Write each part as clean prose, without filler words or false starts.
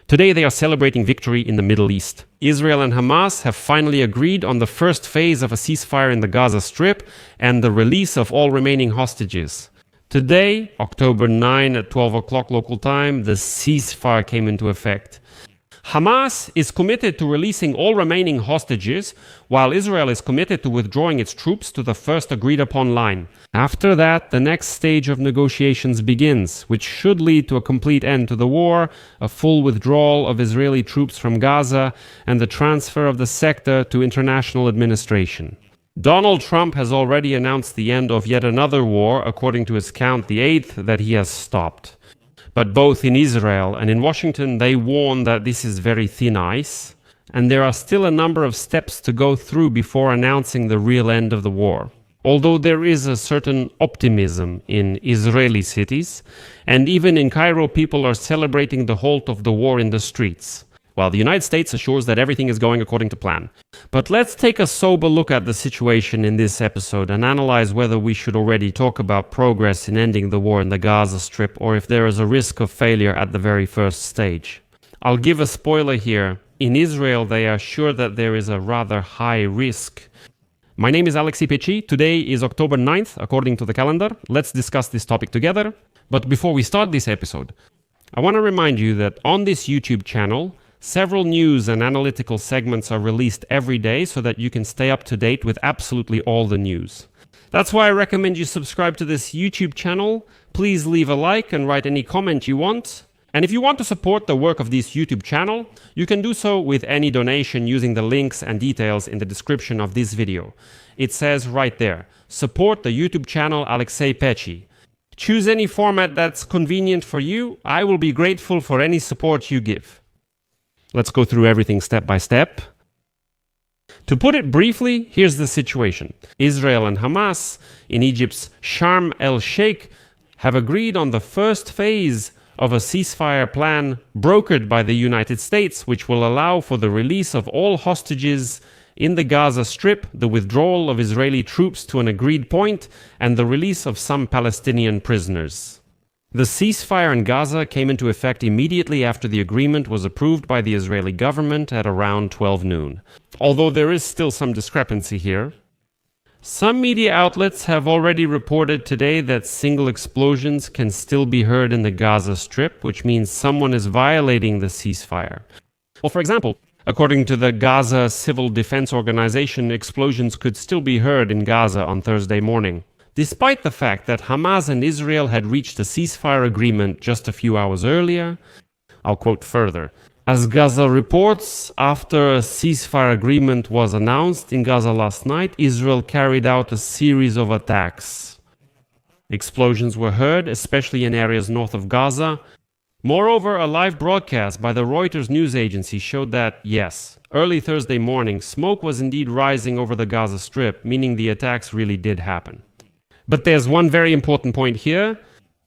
Today they are celebrating victory in the Middle East. Israel and Hamas have finally agreed on the first phase of a ceasefire in the Gaza Strip and the release of all remaining hostages. Today, October 9 at 12 o'clock local time, the ceasefire came into effect. Hamas is committed to releasing all remaining hostages, while Israel is committed to withdrawing its troops to the first agreed-upon line. After that, the next stage of negotiations begins, which should lead to a complete end to the war, a full withdrawal of Israeli troops from Gaza, and the transfer of the sector to international administration. Donald Trump has already announced the end of yet another war, according to his count, the 8th, that he has stopped. But both in Israel and in Washington, they warn that this is very thin ice, and there are still a number of steps to go through before announcing the real end of the war. Although there is a certain optimism in Israeli cities, and even in Cairo people are celebrating the halt of the war in the streets, while the United States assures that everything is going according to plan. But let's take a sober look at the situation in this episode and analyze whether we should already talk about progress in ending the war in the Gaza Strip or if there is a risk of failure at the very first stage. I'll give a spoiler here. In Israel, they are sure that there is a rather high risk. My name is Alexei Pechi. Today is October 9th, according to the calendar. Let's discuss this topic together. But before we start this episode, I want to remind you that on this YouTube channel, several news and analytical segments are released every day so that you can stay up to date with absolutely all the news. That's why I recommend you subscribe to this YouTube channel. Please leave a like and write any comment you want. And if you want to support the work of this YouTube channel, you can do so with any donation using the links and details in the description of this video. It says right there, support the YouTube channel Alexei Pechi. Choose any format that's convenient for you. I will be grateful for any support you give. Let's go through everything step by step. To put it briefly, here's the situation. Israel and Hamas in Egypt's Sharm el-Sheikh have agreed on the first phase of a ceasefire plan brokered by the United States, which will allow for the release of all hostages in the Gaza Strip, the withdrawal of Israeli troops to an agreed point, and the release of some Palestinian prisoners. The ceasefire in Gaza came into effect immediately after the agreement was approved by the Israeli government at around 12 noon. Although there is still some discrepancy here. Some media outlets have already reported today that single explosions can still be heard in the Gaza Strip, which means someone is violating the ceasefire. Well, for example, according to the Gaza Civil Defense Organization, explosions could still be heard in Gaza on Thursday morning, despite the fact that Hamas and Israel had reached a ceasefire agreement just a few hours earlier. I'll quote further. As Gaza reports, after a ceasefire agreement was announced in Gaza last night, Israel carried out a series of attacks. Explosions were heard, especially in areas north of Gaza. Moreover, a live broadcast by the Reuters news agency showed that, yes, early Thursday morning, smoke was indeed rising over the Gaza Strip, meaning the attacks really did happen. But there's one very important point here.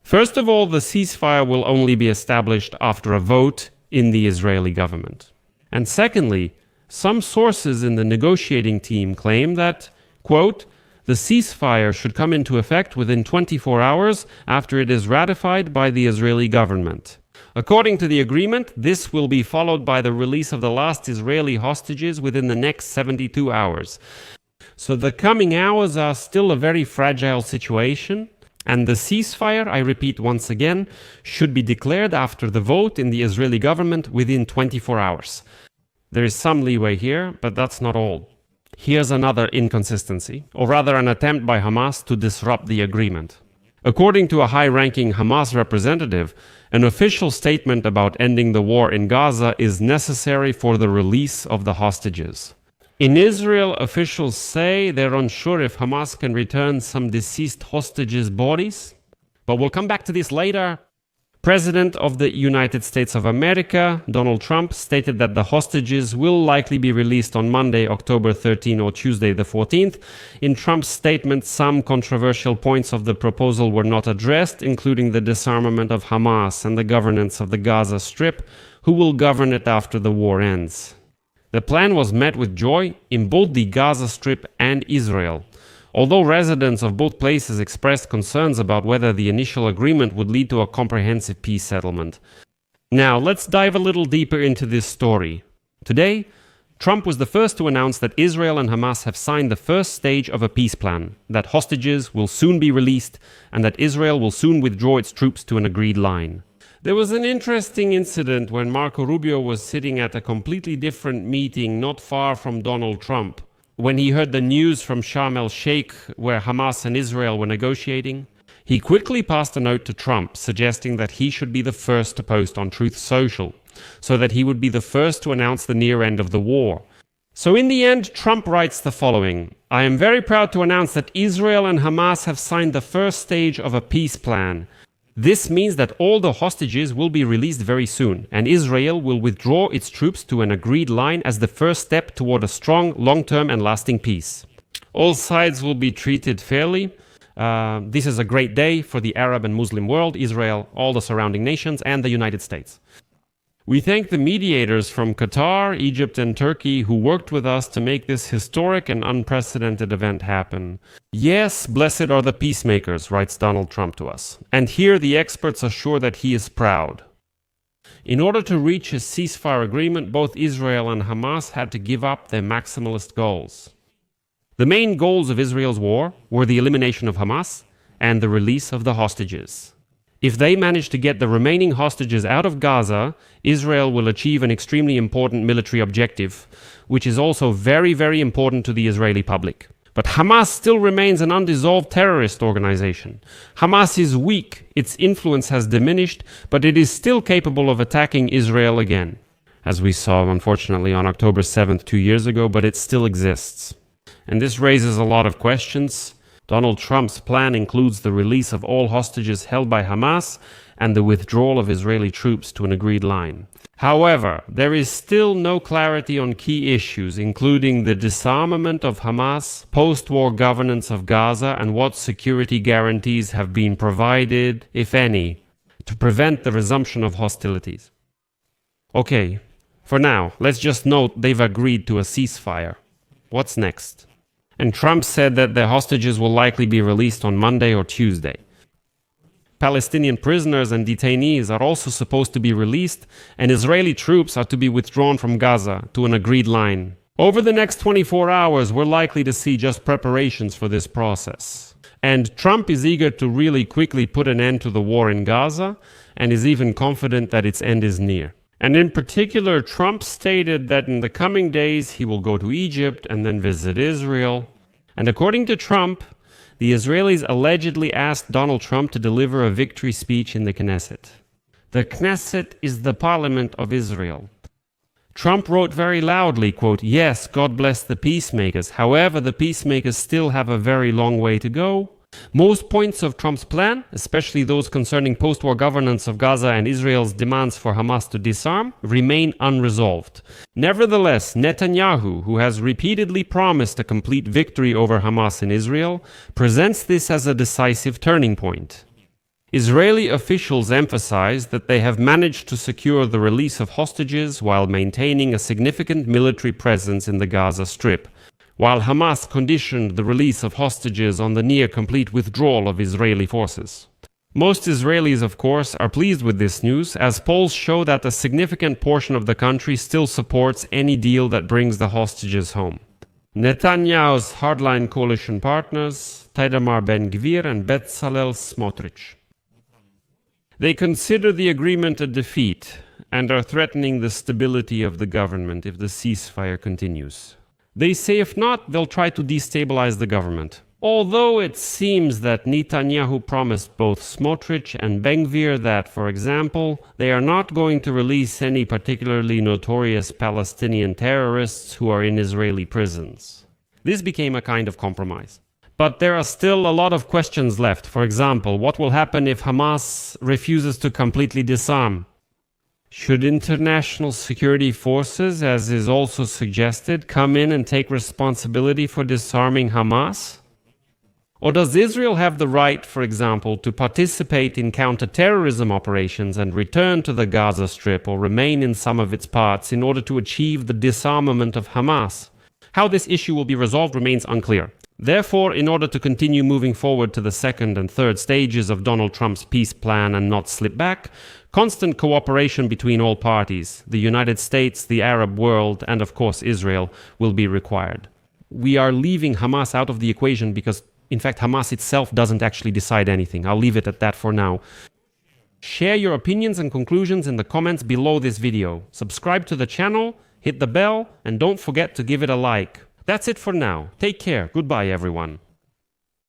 First of all, the ceasefire will only be established after a vote in the Israeli government. And secondly, some sources in the negotiating team claim that, quote, the ceasefire should come into effect within 24 hours after it is ratified by the Israeli government. According to the agreement, this will be followed by the release of the last Israeli hostages within the next 72 hours. So the coming hours are still a very fragile situation, and the ceasefire, I repeat once again, should be declared after the vote in the Israeli government within 24 hours. There is some leeway here, but that's not all. Here's another inconsistency, or rather an attempt by Hamas to disrupt the agreement. According to a high-ranking Hamas representative, an official statement about ending the war in Gaza is necessary for the release of the hostages. In Israel, officials say they're unsure if Hamas can return some deceased hostages' bodies. But we'll come back to this later. President of the United States of America, Donald Trump, stated that the hostages will likely be released on Monday, October 13 or Tuesday the 14th. In Trump's statement, some controversial points of the proposal were not addressed, including the disarmament of Hamas and the governance of the Gaza Strip, who will govern it after the war ends. The plan was met with joy in both the Gaza Strip and Israel, although residents of both places expressed concerns about whether the initial agreement would lead to a comprehensive peace settlement. Now, let's dive a little deeper into this story. Today, Trump was the first to announce that Israel and Hamas have signed the first stage of a peace plan, that hostages will soon be released, and that Israel will soon withdraw its troops to an agreed line. There was an interesting incident when Marco Rubio was sitting at a completely different meeting not far from Donald Trump. When he heard the news from Sharm el-Sheikh where Hamas and Israel were negotiating, he quickly passed a note to Trump suggesting that he should be the first to post on Truth Social, so that he would be the first to announce the near end of the war. So in the end, Trump writes the following: "I am very proud to announce that Israel and Hamas have signed the first stage of a peace plan. This means that all the hostages will be released very soon, and Israel will withdraw its troops to an agreed line as the first step toward a strong, long-term and lasting peace. All sides will be treated fairly. This is a great day for the Arab and Muslim world, Israel, all the surrounding nations, and the United States. We thank the mediators from Qatar, Egypt, and Turkey who worked with us to make this historic and unprecedented event happen. Yes, blessed are the peacemakers," writes Donald Trump to us. And here the experts assure that he is proud. In order to reach a ceasefire agreement, both Israel and Hamas had to give up their maximalist goals. The main goals of Israel's war were the elimination of Hamas and the release of the hostages. If they manage to get the remaining hostages out of Gaza, Israel will achieve an extremely important military objective, which is also very, very important to the Israeli public. But Hamas still remains an undissolved terrorist organization. Hamas is weak, its influence has diminished, but it is still capable of attacking Israel again, as we saw, unfortunately, on October 7th 2 years ago, but it still exists. And this raises a lot of questions. Donald Trump's plan includes the release of all hostages held by Hamas and the withdrawal of Israeli troops to an agreed line. However, there is still no clarity on key issues, including the disarmament of Hamas, post-war governance of Gaza, and what security guarantees have been provided, if any, to prevent the resumption of hostilities. Okay, for now, let's just note they've agreed to a ceasefire. What's next? And Trump said that the hostages will likely be released on Monday or Tuesday. Palestinian prisoners and detainees are also supposed to be released, and Israeli troops are to be withdrawn from Gaza to an agreed line. Over the next 24 hours, we're likely to see just preparations for this process. And Trump is eager to really quickly put an end to the war in Gaza, and is even confident that its end is near. And in particular, Trump stated that in the coming days he will go to Egypt and then visit Israel. And according to Trump, the Israelis allegedly asked Donald Trump to deliver a victory speech in the Knesset. The Knesset is the parliament of Israel. Trump wrote very loudly, quote, "Yes, God bless the peacemakers. However, the peacemakers still have a very long way to go. Most points of Trump's plan, especially those concerning post-war governance of Gaza and Israel's demands for Hamas to disarm, remain unresolved. Nevertheless, Netanyahu, who has repeatedly promised a complete victory over Hamas in Israel, presents this as a decisive turning point. Israeli officials emphasize that they have managed to secure the release of hostages while maintaining a significant military presence in the Gaza Strip, while Hamas conditioned the release of hostages on the near-complete withdrawal of Israeli forces. Most Israelis, of course, are pleased with this news, as polls show that a significant portion of the country still supports any deal that brings the hostages home. Netanyahu's hardline coalition partners, Itamar Ben-Gvir and Bezalel Smotrich. They consider the agreement a defeat and are threatening the stability of the government if the ceasefire continues. They say if not, they'll try to destabilize the government. Although it seems that Netanyahu promised both Smotrich and Ben-Gvir that, for example, they are not going to release any particularly notorious Palestinian terrorists who are in Israeli prisons. This became a kind of compromise. But there are still a lot of questions left. For example, what will happen if Hamas refuses to completely disarm? Should international security forces, as is also suggested, come in and take responsibility for disarming Hamas? Or does Israel have the right, for example, to participate in counter-terrorism operations and return to the Gaza Strip or remain in some of its parts in order to achieve the disarmament of Hamas? How this issue will be resolved remains unclear. Therefore, in order to continue moving forward to the second and third stages of Donald Trump's peace plan and not slip back, constant cooperation between all parties, the United States, the Arab world, and of course Israel, will be required. We are leaving Hamas out of the equation because, in fact, Hamas itself doesn't actually decide anything. I'll leave it at that for now. Share your opinions and conclusions in the comments below this video. Subscribe to the channel, hit the bell, and don't forget to give it a like. That's it for now. Take care. Goodbye, everyone.